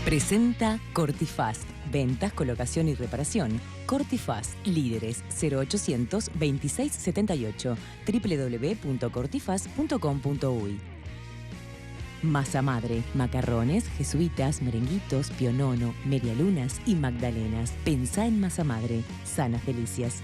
Presenta Cortifast. Ventas, colocación y reparación. Cortifast. Líderes 0800 2678 www.cortifast.com.uy. Masa madre, macarrones, jesuitas, merenguitos, pionono, medialunas y magdalenas. Pensá en masa madre. Sanas delicias.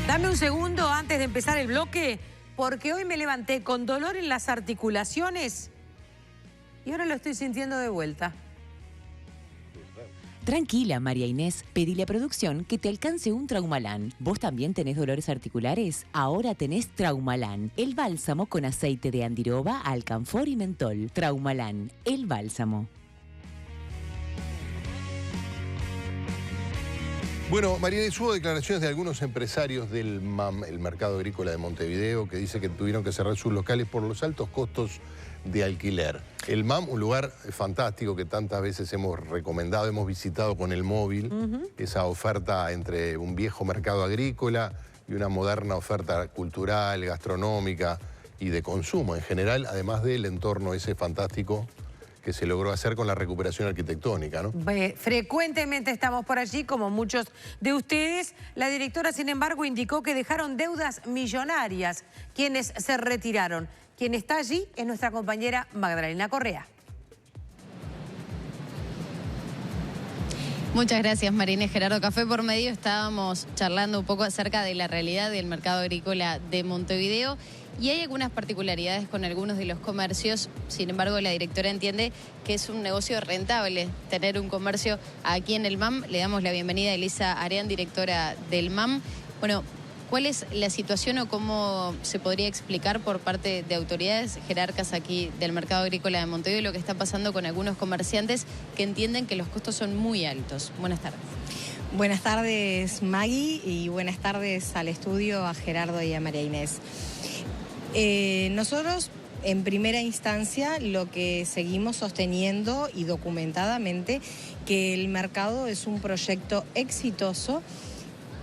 Dame un segundo antes de empezar el bloque, porque hoy me levanté con dolor en las articulaciones y ahora lo estoy sintiendo de vuelta. Tranquila, María Inés. Pedile a producción que te alcance un Traumalan. ¿Vos también tenés dolores articulares? Ahora tenés Traumalan, el bálsamo con aceite de andiroba, alcanfor y mentol. Traumalan, el bálsamo. Bueno, María Inés, hubo declaraciones de algunos empresarios del MAM, el Mercado Agrícola de Montevideo, que dice que tuvieron que cerrar sus locales por los altos costos de alquiler. El MAM, un lugar fantástico que tantas veces hemos recomendado, hemos visitado con el móvil, esa oferta entre un viejo mercado agrícola y una moderna oferta cultural, gastronómica y de consumo en general, además del entorno ese fantástico que se logró hacer con la recuperación arquitectónica, ¿no? Frecuentemente estamos por allí, como muchos de ustedes. La directora, sin embargo, indicó que dejaron deudas millonarias quienes se retiraron. Quien está allí es nuestra compañera Magdalena Correa. Muchas gracias, María. Gerardo, Café por Medio, estábamos charlando un poco acerca de la realidad del mercado agrícola de Montevideo y hay algunas particularidades con algunos de los comercios. Sin embargo, la directora entiende que es un negocio rentable tener un comercio aquí en el MAM. Le damos la bienvenida a Elisa Areán, directora del MAM. Bueno, ¿cuál es la situación o cómo se podría explicar por parte de autoridades jerarcas aquí del mercado agrícola de Montevideo lo que está pasando con algunos comerciantes que entienden que los costos son muy altos? Buenas tardes. Buenas tardes, Maggie, y buenas tardes al estudio, a Gerardo y a María Inés. Nosotros, en primera instancia, lo que seguimos sosteniendo y documentadamente, que el mercado es un proyecto exitoso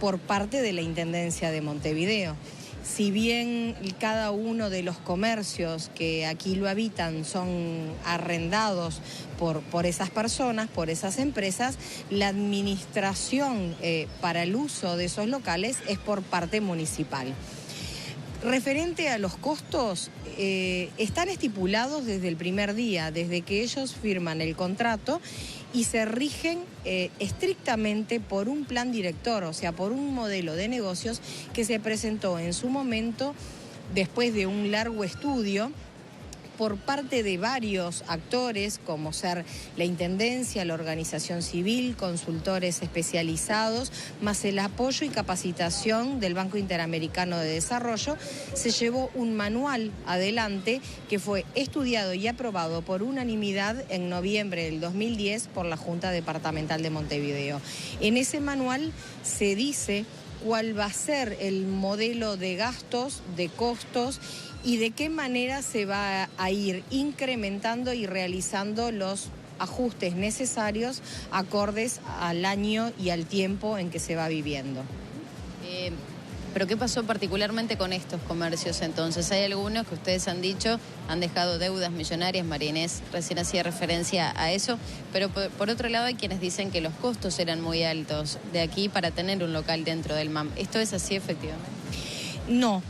por parte de la Intendencia de Montevideo. Si bien cada uno de los comercios que aquí lo habitan son arrendados por esas personas, por esas empresas, la administración para el uso de esos locales es por parte municipal. Referente a los costos, están estipulados desde el primer día, desde que ellos firman el contrato y se rigen estrictamente por un plan director, o sea, por un modelo de negocios que se presentó en su momento después de un largo estudio por parte de varios actores, como ser la Intendencia, la organización civil, consultores especializados, más el apoyo y capacitación del Banco Interamericano de Desarrollo. Se llevó un manual adelante que fue estudiado y aprobado por unanimidad en noviembre del 2010 por la Junta Departamental de Montevideo. En ese manual se dice cuál va a ser el modelo de gastos, de costos y de qué manera se va a ir incrementando y realizando los ajustes necesarios acordes al año y al tiempo en que se va viviendo. ¿Pero qué pasó particularmente con estos comercios entonces? Hay algunos que ustedes han dicho han dejado deudas millonarias, María Inés recién hacía referencia a eso, pero por otro lado hay quienes dicen que los costos eran muy altos de aquí para tener un local dentro del MAM. ¿Esto es así efectivamente? No,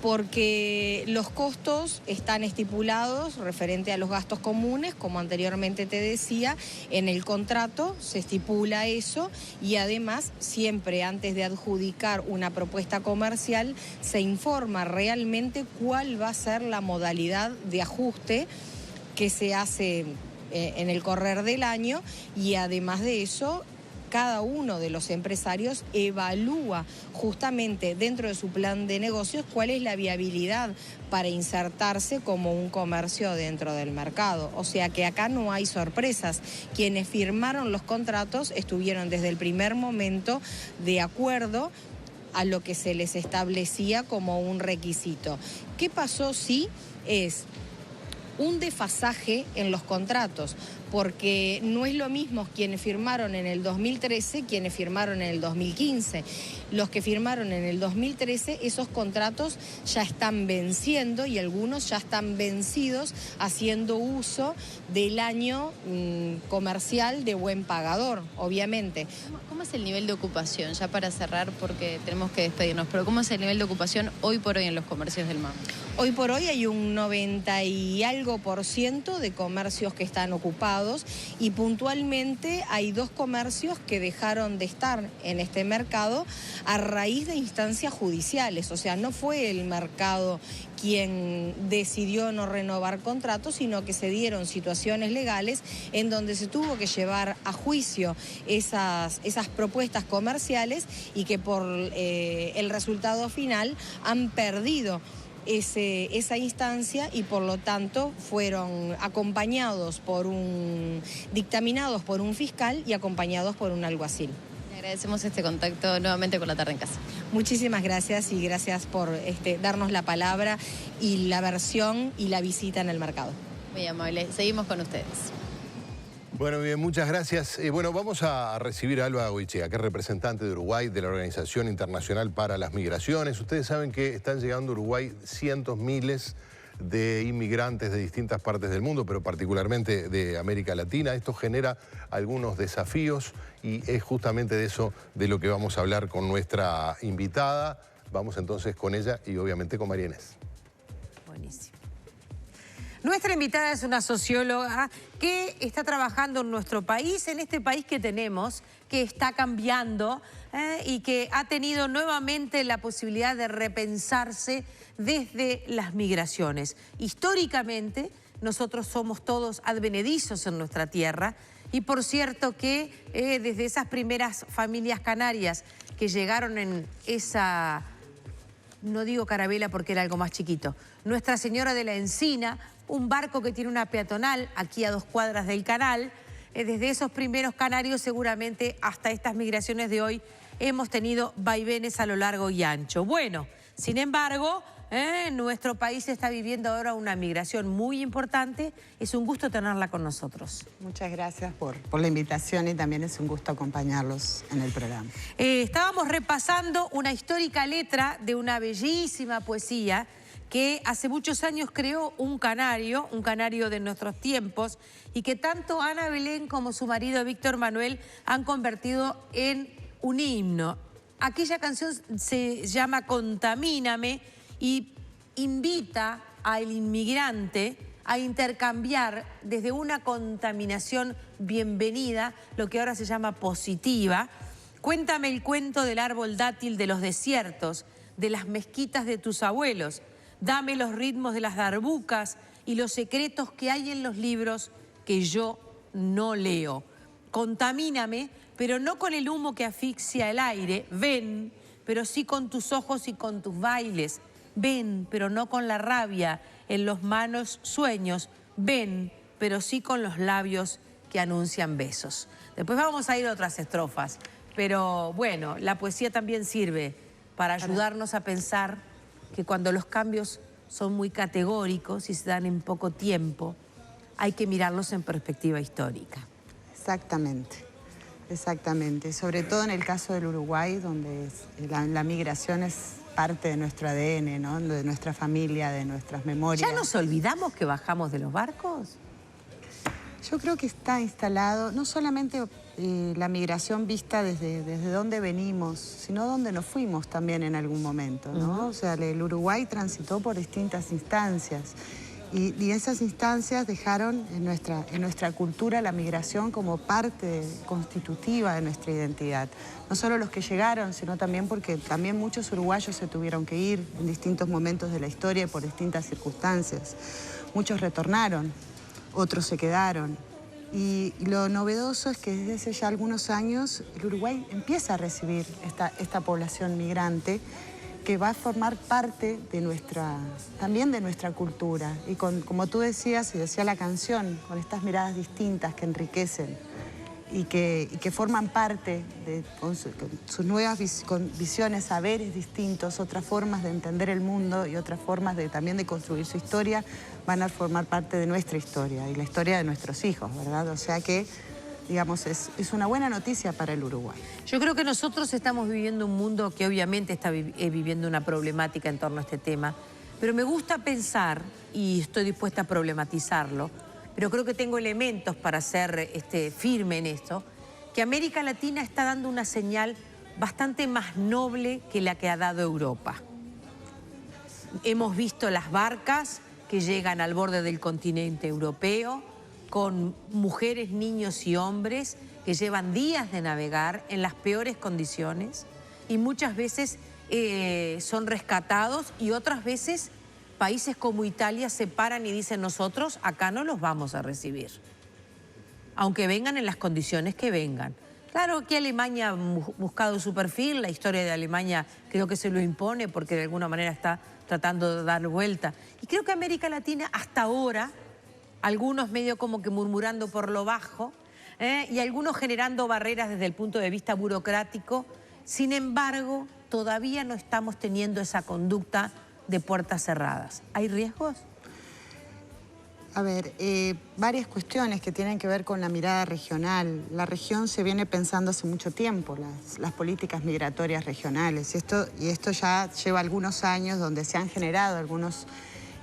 porque los costos están estipulados referente a los gastos comunes, como anteriormente te decía, en el contrato se estipula eso y además siempre antes de adjudicar una propuesta comercial se informa realmente cuál va a ser la modalidad de ajuste que se hace en el correr del año y además de eso cada uno de los empresarios evalúa justamente dentro de su plan de negocios cuál es la viabilidad para insertarse como un comercio dentro del mercado. O sea que acá no hay sorpresas. Quienes firmaron los contratos estuvieron desde el primer momento de acuerdo a lo que se les establecía como un requisito. ¿Qué pasó? Sí, es un desfasaje en los contratos, porque no es lo mismo quienes firmaron en el 2013, quienes firmaron en el 2015. Los que firmaron en el 2013, esos contratos ya están venciendo y algunos ya están vencidos haciendo uso del año comercial de buen pagador, obviamente. ¿Cómo es el nivel de ocupación? Ya para cerrar, porque tenemos que despedirnos, pero ¿cómo es el nivel de ocupación hoy por hoy en los comercios del MAM? Hoy por hoy hay un 90 y algo % de comercios que están ocupados y puntualmente hay 2 comercios que dejaron de estar en este mercado a raíz de instancias judiciales. O sea, no fue el mercado quien decidió no renovar contratos, sino que se dieron situaciones legales en donde se tuvo que llevar a juicio esas propuestas comerciales y que por el resultado final han perdido esa instancia y por lo tanto fueron dictaminados por un fiscal y acompañados por un alguacil. Le agradecemos este contacto nuevamente con La Tarde en Casa. Muchísimas gracias y gracias por darnos la palabra y la versión y la visita en el mercado. Muy amable. Seguimos con ustedes. Bueno, bien, muchas gracias. Bueno, vamos a recibir a Alba Goichea, que es representante de Uruguay de la Organización Internacional para las Migraciones. Ustedes saben que están llegando a Uruguay cientos, miles de inmigrantes de distintas partes del mundo, pero particularmente de América Latina. Esto genera algunos desafíos y es justamente de eso de lo que vamos a hablar con nuestra invitada. Vamos entonces con ella y obviamente con María Inés. Buenísimo. Nuestra invitada es una socióloga que está trabajando en nuestro país, en este país que tenemos, que está cambiando y que ha tenido nuevamente la posibilidad de repensarse desde las migraciones. Históricamente, nosotros somos todos advenedizos en nuestra tierra y por cierto que desde esas primeras familias canarias que llegaron en esa, no digo carabela porque era algo más chiquito, Nuestra Señora de la Encina, un barco que tiene una peatonal aquí a 2 cuadras del canal. Desde esos primeros canarios seguramente hasta estas migraciones de hoy hemos tenido vaivenes a lo largo y ancho. Bueno, sin embargo, nuestro país está viviendo ahora una migración muy importante. Es un gusto tenerla con nosotros. Muchas gracias por la invitación y también es un gusto acompañarlos en el programa. Estábamos repasando una histórica letra de una bellísima poesía que hace muchos años creó un canario de nuestros tiempos y que tanto Ana Belén como su marido Víctor Manuel han convertido en un himno. Aquella canción se llama Contamíname y invita al inmigrante a intercambiar desde una contaminación bienvenida, lo que ahora se llama positiva. Cuéntame el cuento del árbol dátil de los desiertos, de las mezquitas de tus abuelos. Dame los ritmos de las darbucas y los secretos que hay en los libros que yo no leo. Contamíname, pero no con el humo que asfixia el aire. Ven, pero sí con tus ojos y con tus bailes. Ven, pero no con la rabia en los manos sueños. Ven, pero sí con los labios que anuncian besos. Después vamos a ir a otras estrofas, pero bueno, la poesía también sirve para ayudarnos a pensar que cuando los cambios son muy categóricos y se dan en poco tiempo, hay que mirarlos en perspectiva histórica. Exactamente, exactamente. Sobre todo en el caso del Uruguay, donde la migración es parte de nuestro ADN, ¿no? De nuestra familia, de nuestras memorias. ¿Ya nos olvidamos que bajamos de los barcos? Yo creo que está instalado no solamente la migración vista desde dónde venimos, sino dónde nos fuimos también en algún momento, ¿no? O sea, el Uruguay transitó por distintas instancias y esas instancias dejaron en nuestra cultura la migración como parte constitutiva de nuestra identidad. No solo los que llegaron, sino también porque también muchos uruguayos se tuvieron que ir en distintos momentos de la historia y por distintas circunstancias. Muchos retornaron, otros se quedaron. Y lo novedoso es que desde hace ya algunos años el Uruguay empieza a recibir esta población migrante que va a formar parte de también de nuestra cultura. Y como tú decías y decía la canción, con estas miradas distintas que enriquecen y que forman parte con sus nuevas visiones, saberes distintos, otras formas de entender el mundo y otras formas también de construir su historia, van a formar parte de nuestra historia y la historia de nuestros hijos, ¿verdad? O sea que, digamos, es una buena noticia para el Uruguay. Yo creo que nosotros estamos viviendo un mundo que obviamente está viviendo una problemática en torno a este tema, pero me gusta pensar, y estoy dispuesta a problematizarlo, pero creo que tengo elementos para ser firme en esto, que América Latina está dando una señal bastante más noble que la que ha dado Europa. Hemos visto las barcas que llegan al borde del continente europeo, con mujeres, niños y hombres que llevan días de navegar en las peores condiciones y muchas veces son rescatados y otras veces países como Italia se paran y dicen nosotros acá no los vamos a recibir, aunque vengan en las condiciones que vengan. Claro que Alemania ha buscado su perfil, la historia de Alemania creo que se lo impone porque de alguna manera está tratando de dar vuelta. Y creo que América Latina hasta ahora, algunos medio como que murmurando por lo bajo, y algunos generando barreras desde el punto de vista burocrático, sin embargo, todavía no estamos teniendo esa conducta de puertas cerradas. ¿Hay riesgos? A ver, varias cuestiones que tienen que ver con la mirada regional. La región se viene pensando hace mucho tiempo, las políticas migratorias regionales. Y esto ya lleva algunos años donde se han generado algunos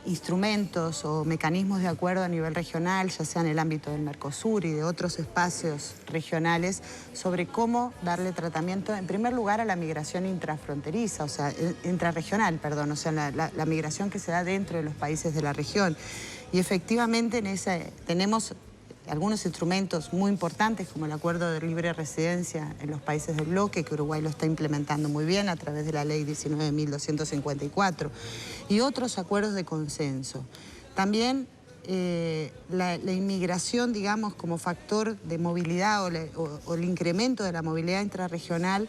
instrumentos o mecanismos de acuerdo a nivel regional, ya sea en el ámbito del Mercosur y de otros espacios regionales, sobre cómo darle tratamiento, en primer lugar, a la migración intrafronteriza, o sea, intrarregional, perdón, o sea, la migración que se da dentro de los países de la región. Y efectivamente tenemos algunos instrumentos muy importantes, como el Acuerdo de Libre Residencia en los países del bloque, que Uruguay lo está implementando muy bien a través de la Ley 19.254, y otros acuerdos de consenso. También la inmigración, digamos, como factor de movilidad o el incremento de la movilidad intrarregional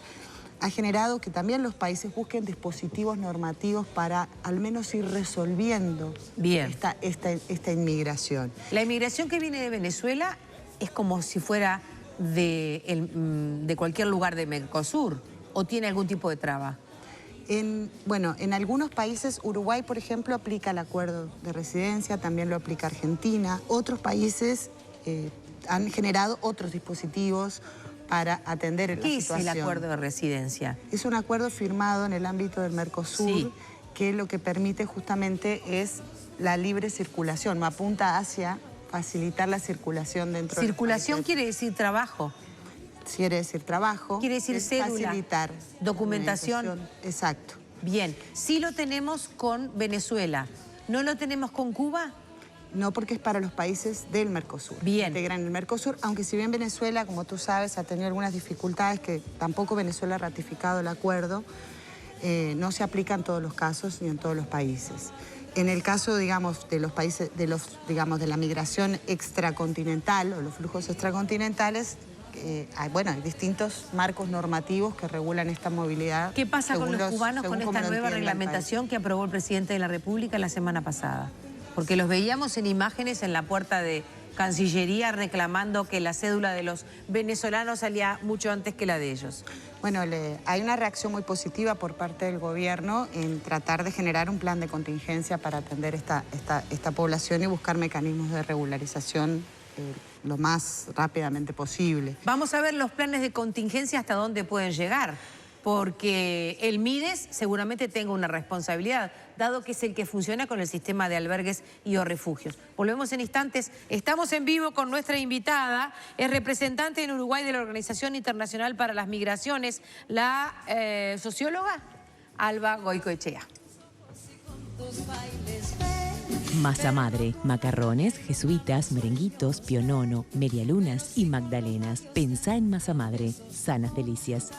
ha generado que también los países busquen dispositivos normativos para al menos ir resolviendo esta inmigración. La inmigración que viene de Venezuela es como si fuera de cualquier lugar de Mercosur, ¿o tiene algún tipo de traba? Bueno, en algunos países, Uruguay, por ejemplo, aplica el acuerdo de residencia, también lo aplica Argentina. Otros países han generado otros dispositivos para atender la situación. ¿Qué es el acuerdo de residencia? Es un acuerdo firmado en el ámbito del Mercosur, sí, que lo que permite justamente es la libre circulación, no apunta hacia facilitar la circulación dentro de los países. ¿Circulación quiere decir trabajo? Quiere decir trabajo. Quiere decir cédula. Facilitar. Documentación. Exacto. Bien, sí lo tenemos con Venezuela, ¿no lo tenemos con Cuba? No, porque es para los países del Mercosur. Bien. Integran el Mercosur, aunque si bien Venezuela, como tú sabes, ha tenido algunas dificultades, que tampoco Venezuela ha ratificado el acuerdo, no se aplica en todos los casos ni en todos los países. En el caso, digamos, de los países, digamos, de la migración extracontinental o los flujos extracontinentales, hay distintos marcos normativos que regulan esta movilidad. ¿Qué pasa con los cubanos con esta nueva reglamentación que aprobó el presidente de la República la semana pasada? Porque los veíamos en imágenes en la puerta de Cancillería reclamando que la cédula de los venezolanos salía mucho antes que la de ellos. Bueno, hay una reacción muy positiva por parte del gobierno en tratar de generar un plan de contingencia para atender esta población y buscar mecanismos de regularización lo más rápidamente posible. Vamos a ver los planes de contingencia hasta dónde pueden llegar, porque el MIDES seguramente tenga una responsabilidad, dado que es el que funciona con el sistema de albergues y o refugios. Volvemos en instantes. Estamos en vivo con nuestra invitada, es representante en Uruguay de la Organización Internacional para las Migraciones, la socióloga Alba Goicoechea. Masa madre, macarrones, jesuitas, merenguitos, pionono, medialunas y magdalenas. Pensá en masa madre, sanas delicias.